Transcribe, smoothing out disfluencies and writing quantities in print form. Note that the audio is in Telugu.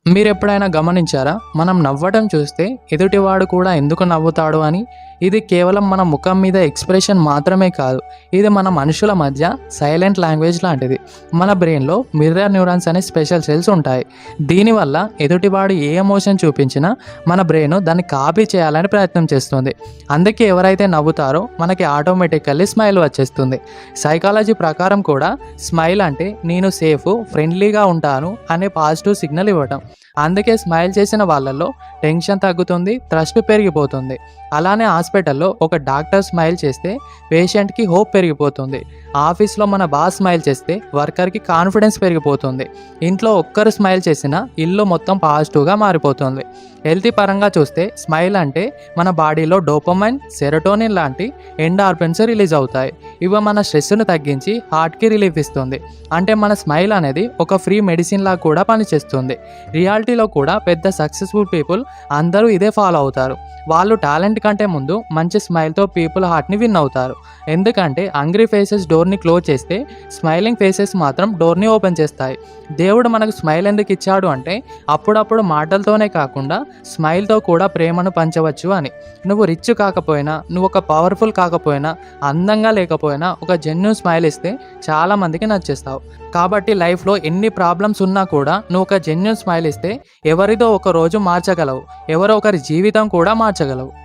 మీరెప్పుడైనా గమనించారా? మనం నవ్వడం చూస్తే ఎదుటివాడు కూడా ఎందుకు నవ్వుతాడు అని? ఇది కేవలం మన ముఖం మీద ఎక్స్‌ప్రెషన్ మాత్రమే కాదు. ఇది మన మనుషుల మధ్య సైలెంట్ లాంగ్వేజ్ లాంటిది. మన బ్రెయిన్‌లో మిర్రర్ న్యూరాన్స్ అనే స్పెషల్ సెల్స్ ఉంటాయి. దీనివల్ల ఎదుటివాడు ఏ ఎమోషన్ చూపించినా మన బ్రెయిన్ దాన్ని కాపీ చేయాలని ప్రయత్నం చేస్తుంది. అందుకే ఎవరైతే నవ్వుతారో మనకి ఆటోమేటికల్లీ స్మైల్ వచ్చేస్తుంది. సైకాలజీ ప్రకారం కూడా స్మైల్ అంటే నేను సేఫ్, ఫ్రెండ్లీగా ఉంటాను అనే పాజిటివ్ సిగ్నల్ ఇవ్వటం. అందుకే స్మైల్ చేసిన వాళ్ళలో టెన్షన్ తగ్గుతుంది, ట్రస్ట్ పెరిగిపోతుంది. అలానే హాస్పిటల్లో ఒక డాక్టర్ స్మైల్ చేస్తే పేషెంట్కి హోప్ పెరిగిపోతుంది. ఆఫీస్లో మన బాస్ స్మైల్ చేస్తే వర్కర్కి కాన్ఫిడెన్స్ పెరిగిపోతుంది. ఇంట్లో ఒక్కరు స్మైల్ చేసినా ఇల్లు మొత్తం పాజిటివ్గా మారిపోతుంది. హెల్తీ పరంగా చూస్తే స్మైల్ అంటే మన బాడీలో డోపమైన్, సెరోటోనిన్ లాంటి ఎండార్ఫిన్స్ రిలీజ్ అవుతాయి. ఇవి మన స్ట్రెస్ను తగ్గించి హార్ట్కి రిలీఫ్ ఇస్తుంది. అంటే మన స్మైల్ అనేది ఒక ఫ్రీ మెడిసిన్ లా కూడా పనిచేస్తుంది. రియాలిటీలో కూడా పెద్ద సక్సెస్ఫుల్ పీపుల్ అందరూ ఇదే ఫాలో అవుతారు. వాళ్ళు టాలెంట్ కంటే ముందు మంచి స్మైల్తో పీపుల్ హార్ట్ని విన్ అవుతారు. ఎందుకంటే హంగ్రీ ఫేసెస్ డోర్ని క్లోజ్ చేస్తే స్మైలింగ్ ఫేసెస్ మాత్రం డోర్ని ఓపెన్ చేస్తాయి. దేవుడు మనకు స్మైల్ ఎందుకు ఇచ్చాడు అంటే అప్పుడప్పుడు మాటలతోనే కాకుండా స్మైల్తో కూడా ప్రేమను పంచవచ్చు అని. నువ్వు రిచ్ కాకపోయినా, నువ్వు ఒక పవర్ఫుల్ కాకపోయినా, అందంగా లేకపోయినా ఒక జెన్యూన్ స్మైల్ ఇస్తే చాలామందికి నచ్చేస్తావు. కాబట్టి లైఫ్లో ఎన్ని ప్రాబ్లమ్స్ ఉన్నా కూడా నువ్వు ఒక జెన్యూన్ స్మైల్ ఇస్తే ఎవరిదో ఒక రోజు మార్చగలవు, ఎవరో ఒకరి జీవితం కూడా మార్చగలవు.